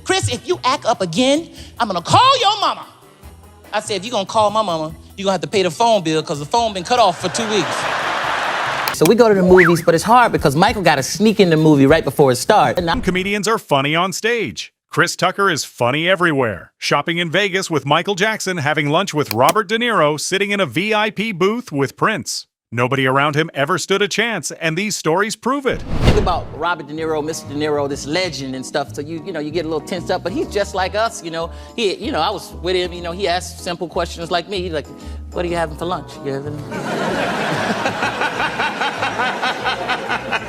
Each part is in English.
Chris, if you act up again, I'm gonna call your mama. I said, if you're gonna call my mama, you're gonna have to pay the phone bill because the phone been cut off for 2 weeks. So we go to the movies, but it's hard because Michael got to sneak in the movie right before it starts. Some comedians are funny on stage. Chris Tucker is funny everywhere. Shopping in Vegas with Michael Jackson, having lunch with Robert De Niro, sitting in a VIP booth with Prince. Nobody around him ever stood a chance, and these stories prove it. Think about Robert De Niro, Mr. De Niro, this legend and stuff. So you get a little tensed up, but he's just like us, I was with him, he asked simple questions like me. He's like, what are you having for lunch? You having?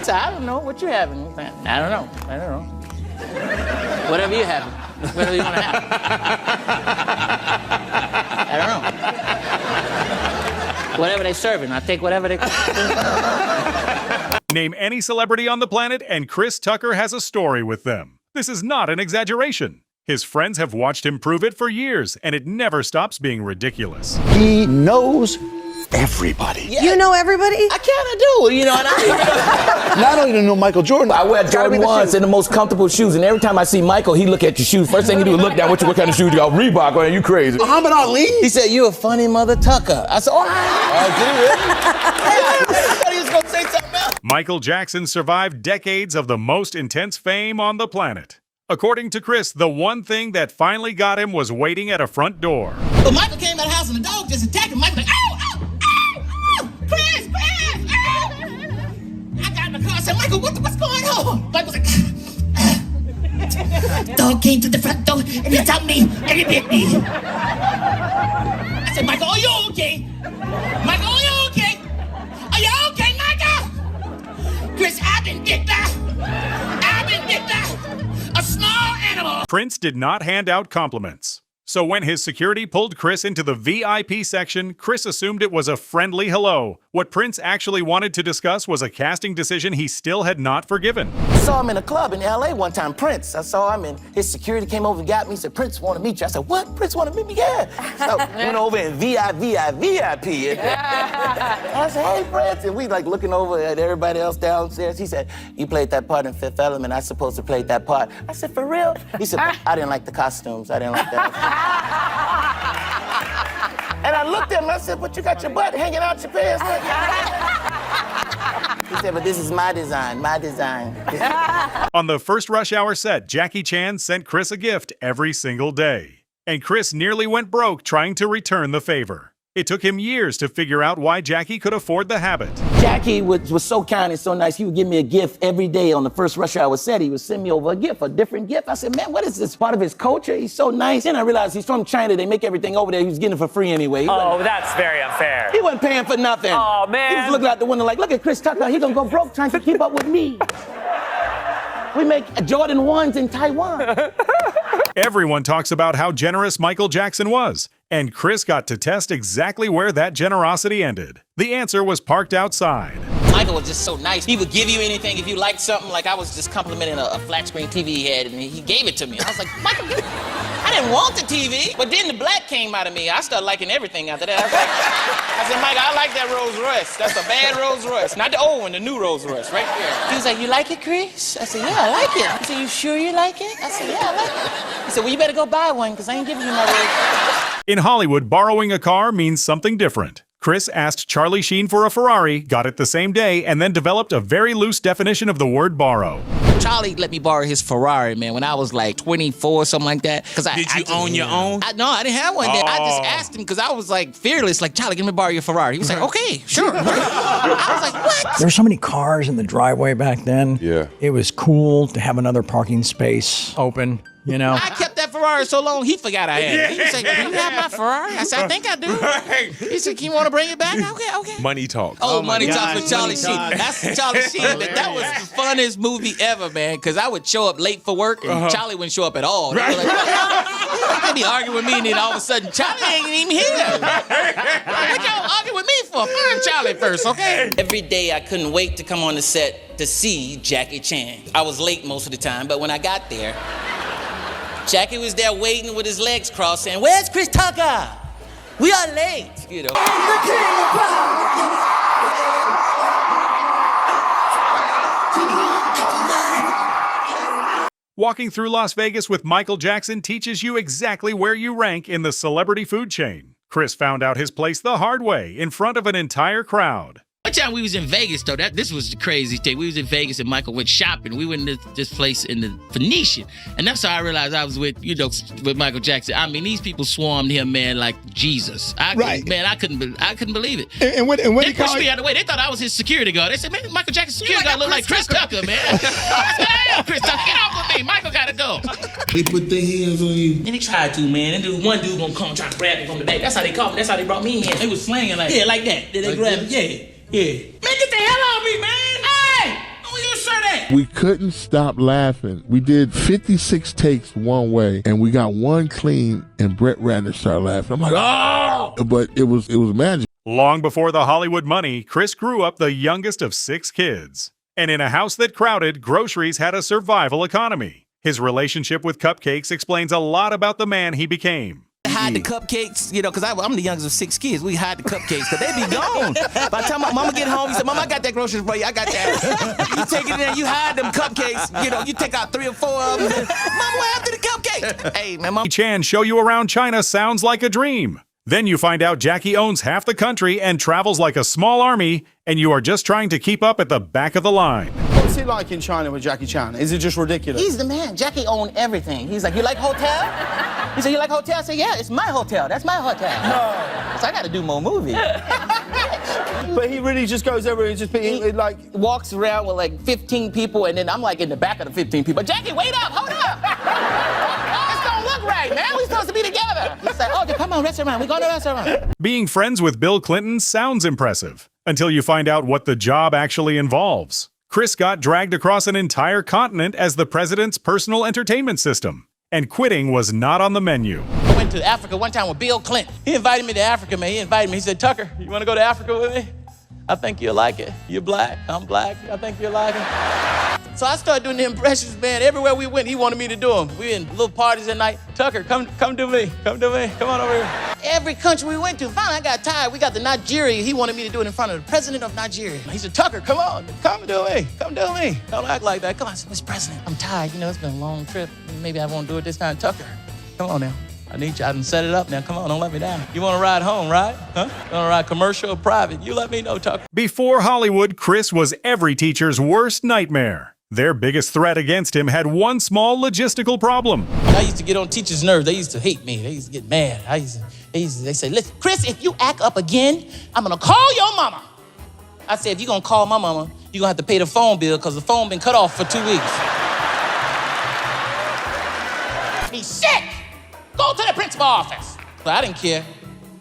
So I don't know what you're having. I don't know. Whatever you're having, whatever you want to have. I don't know. Whatever they're serving, I'll take whatever they. Name any celebrity on the planet, and Chris Tucker has a story with them. This is not an exaggeration. His friends have watched him prove it for years, and it never stops being ridiculous. He knows everybody. Yeah. You know everybody? I kind of do, and Not only do you know Michael Jordan, I wear Jordan 1s and the most comfortable shoes, and every time I see Michael, he look at your shoes. First thing he do is look down, what kind of shoes you got? Reebok, man, you crazy. Muhammad Ali? He said, you a funny mother Tucker. I said, oh, did he really? I thought he was going to say something else. Michael Jackson survived decades of the most intense fame on the planet. According to Chris, the one thing that finally got him was waiting at a front door. But Michael came out of the house and the dog just attacked him. Michael like, ow, Chris, ow. I got in the car, I said, Michael, what's going on? Michael was like, dog came to the front door and he attacked me and he bit me. I said, Michael, are you okay? Michael, are you okay? Are you okay, Michael? Chris, I've been bit by. A small animal. Prince did not hand out compliments. So when his security pulled Chris into the VIP section, Chris assumed it was a friendly hello. What Prince actually wanted to discuss was a casting decision he still had not forgiven. I saw him in a club in LA one time, Prince. I saw him and his security came over and got me. He said, Prince want to meet you. I said, what? Prince want to meet me? Yeah. So went over and VIP. I said, hey, Prince. And we like looking over at everybody else downstairs. He said, you played that part in Fifth Element. I supposed to play that part. I said, for real? He said, I didn't like the costumes. I didn't like that. And I looked at him, I said, but you got your butt hanging out your pants. He said, but this is my design. On the first Rush Hour set, Jackie Chan sent Chris a gift every single day. And Chris nearly went broke trying to return the favor. It took him years to figure out why Jackie could afford the habit. Jackie was so kind and so nice. He would give me a gift every day on the first Rush Hour set. He would send me over a different gift. I said, man, what is this? Part of his culture? He's so nice. Then I realized he's from China. They make everything over there. He was getting it for free anyway. That's very unfair. He wasn't paying for nothing. Oh, man. He was looking out the window like, look at Chris Tucker. He's going to go broke trying to keep up with me. We make Jordan 1s in Taiwan. Everyone talks about how generous Michael Jackson was, and Chris got to test exactly where that generosity ended. The answer was parked outside. Michael was just so nice. He would give you anything if you liked something. Like I was just complimenting a flat screen TV he had, and he gave it to me. I was like, Michael, I didn't want the TV. But then the black came out of me. I started liking everything after that. I said, Michael, I like that Rolls Royce. That's a bad Rolls Royce. Not the old one, the new Rolls Royce, right there. He was like, you like it, Chris? I said, yeah, I like it. He said, you sure you like it? I said, yeah, I like it. He said, well, you better go buy one, because I ain't giving you my Rolls. In Hollywood, borrowing a car means something different. Chris asked Charlie Sheen for a Ferrari, got it the same day, and then developed a very loose definition of the word borrow. Charlie let me borrow his Ferrari, man, when I was like 24 or something like that. Did you own your own? No, I didn't have one then. I just asked him because I was like fearless, like, Charlie, let me borrow your Ferrari. He was like, okay, sure. I was like, what? There were so many cars in the driveway back then. Yeah. It was cool to have another parking space open, you know? I kept that Ferrari so long, he forgot I had it. He was like, do you have my Ferrari? I said, I think I do. He said, you want to bring it back? Okay. Money Talk. Oh, Money Talk with Charlie Sheen. That's Charlie Sheen. That was the funnest movie ever, man, because I would show up late for work, and Charlie wouldn't show up at all. Right. They'd be arguing with me, and then all of a sudden, Charlie ain't even here. What y'all arguing with me for? Find Charlie first, okay? Every day, I couldn't wait to come on the set to see Jackie Chan. I was late most of the time, but when I got there, Jackie was there waiting with his legs crossed, saying, where's Chris Tucker? We are late, you know. Walking through Las Vegas with Michael Jackson teaches you exactly where you rank in the celebrity food chain. Chris found out his place the hard way in front of an entire crowd. One time we was in Vegas, though, this was the crazy thing. We was in Vegas and Michael went shopping. We went to this place in the Venetian. And that's how I realized I was with Michael Jackson. I mean, these people swarmed him, man, like Jesus. I couldn't believe it. And when they pushed me out of the way. They thought I was his security guard. They said, man, Michael Jackson's security guard look like Chris Tucker, man. I am Chris Tucker. Get off with me. Michael gotta go. They put their hands on you. And they tried to, man. And one dude gonna come try to grab me from the back. That's how they caught me. That's how they brought me in. They was slinging like that. Did they grab me? Yeah. Yeah. Man, get the hell out of me, man! Hey! Who you sure that? We couldn't stop laughing. We did 56 takes one way, and we got one clean, and Brett Ratner started laughing. I'm like, oh! But it was magic. Long before the Hollywood money, Chris grew up the youngest of 6 kids. And in a house that crowded, groceries had a survival economy. His relationship with cupcakes explains a lot about the man he became. Hide the cupcakes, because I'm the youngest of 6 kids. We hide the cupcakes because they be gone. By the time my mama get home, he said, Mama, I got that groceries for you. I got that. You take it in there, you hide them cupcakes. You take out 3 or 4 of them. And, Mama, what happened to the cupcakes? Hey, man, Mama. Chan show you around China sounds like a dream. Then you find out Jackie owns half the country and travels like a small army, and you are just trying to keep up at the back of the line. What's it like in China with Jackie Chan? Is it just ridiculous? He's the man. Jackie owned everything. He's like, you like hotel? He said, you like hotel? I said, yeah, it's my hotel. That's my hotel. No. So I got to do more movies. But he really just goes over and just walks around with like 15 people, and then I'm like in the back of the 15 people. Jackie, wait up, hold up. This don't look right, man. We're supposed to be together. He's like, oh, come on, restaurant. We go to the restaurant. Being friends with Bill Clinton sounds impressive until you find out what the job actually involves. Chris got dragged across an entire continent as the president's personal entertainment system, and quitting was not on the menu. I went to Africa one time with Bill Clinton. He invited me to Africa, man. He invited me. He said, Tucker, you want to go to Africa with me? I think you'll like it. You're black. I'm black. I think you'll like it. So I started doing the impressions, man. Everywhere we went, he wanted me to do them. We in little parties at night. Tucker, come do me. Come do me. Come on over here. Every country we went to, finally I got tired. We got to Nigeria. He wanted me to do it in front of the president of Nigeria. He said, Tucker, come on. Come do me. Come do me. Don't act like that. Come on. I said, Mr. President, I'm tired. It's been a long trip. Maybe I won't do it this time. Tucker, come on now. I need you. I done set it up now. Come on, don't let me down. You want to ride home, right? Huh? You want to ride commercial or private? You let me know, Tucker. Before Hollywood, Chris was every teacher's worst nightmare. Their biggest threat against him had one small logistical problem. I used to get on teachers' nerves. They used to hate me. They used to get mad. They say, listen, Chris, if you act up again, I'm going to call your mama. I said, if you're going to call my mama, you're going to have to pay the phone bill because the phone been cut off for 2 weeks. He's sick. Go to the principal's office. But I didn't care.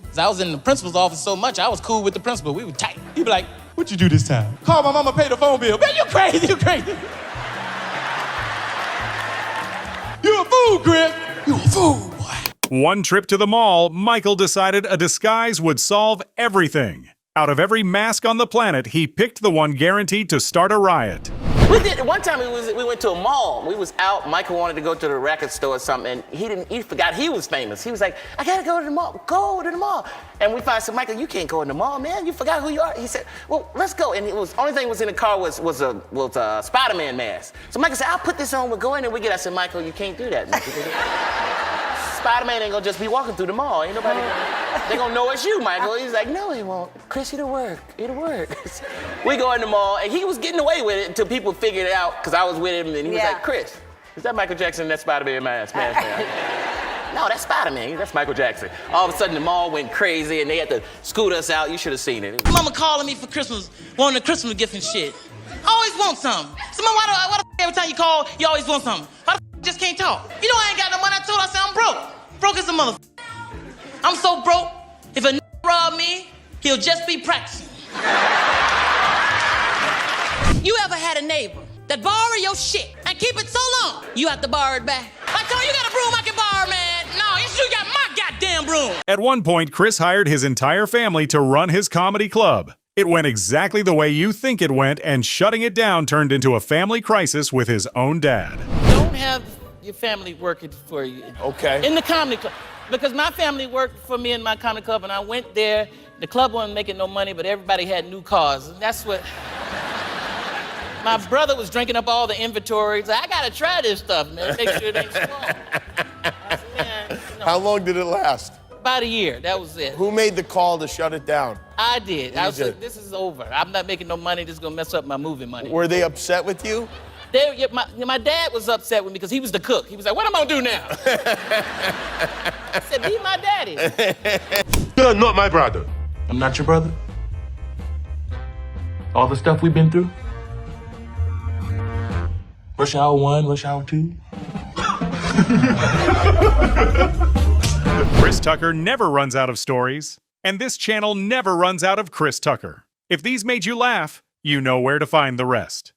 Because I was in the principal's office so much, I was cool with the principal. We were tight. He'd be like, what you do this time? Call my mama, pay the phone bill. Man, you crazy, you crazy. You a fool, Chris. You a fool, boy. One trip to the mall, Michael decided a disguise would solve everything. Out of every mask on the planet, he picked the one guaranteed to start a riot. We did. One time we went to a mall. We was out. Michael wanted to go to the record store or something, and he forgot he was famous. He was like, I gotta go to the mall. Go to the mall. And we finally said, Michael, you can't go in the mall, man. You forgot who you are. He said, well, let's go. And it was only thing was in the car was a Spider-Man mask. So Michael said, I'll put this on. We'll go in and we get. I said, Michael, you can't do that. Spider-Man ain't gonna just be walking through the mall. Ain't nobody. They gonna know it's you, Michael. He's like, no, he won't. Chris, it'll work. It'll work. We go in the mall, and he was getting away with it until people figured it out, because I was with him, and he was like, Chris, is that Michael Jackson? That Spider-Man mask? No, that's Spider-Man. That's Michael Jackson. All of a sudden, the mall went crazy, and they had to scoot us out. You should have seen it. Mama calling me for Christmas, wanting a Christmas gift and shit. I always want something. So, Mama, why the every time you call, you always want something? Why the just can't talk? You know I ain't got no money. I told her, I said, I'm broke. Broke as a mother. I'm so broke, if a rob me, he'll just be practicing. You ever had a neighbor that borrow your shit and keep it so long, you have to borrow it back? I told you, you got a broom I can borrow, man. No, you still got my goddamn broom. At one point, Chris hired his entire family to run his comedy club. It went exactly the way you think it went, and shutting it down turned into a family crisis with his own dad. Don't have your family working for you. Okay. In the comedy club. Because my family worked for me in my comedy club, and I went there. The club wasn't making no money, but everybody had new cars. And that's what My brother was drinking up all the inventory. He's like, I gotta try this stuff, man. Make sure it ain't strong. I said, man, you know, How long did it last? about a year. That was it. Who made the call to shut it down? I did. I was did. like, this is over. I'm not making no money. This is gonna mess up my movie money. Were they upset with you? Yeah, my dad was upset with me because he was the cook. He was like, what am I gonna do now? I said, be my daddy. You're not my brother. I'm not your brother? All the stuff we've been through? Rush Hour 1, Rush Hour 2? Chris Tucker never runs out of stories, and this channel never runs out of Chris Tucker. If these made you laugh, you know where to find the rest.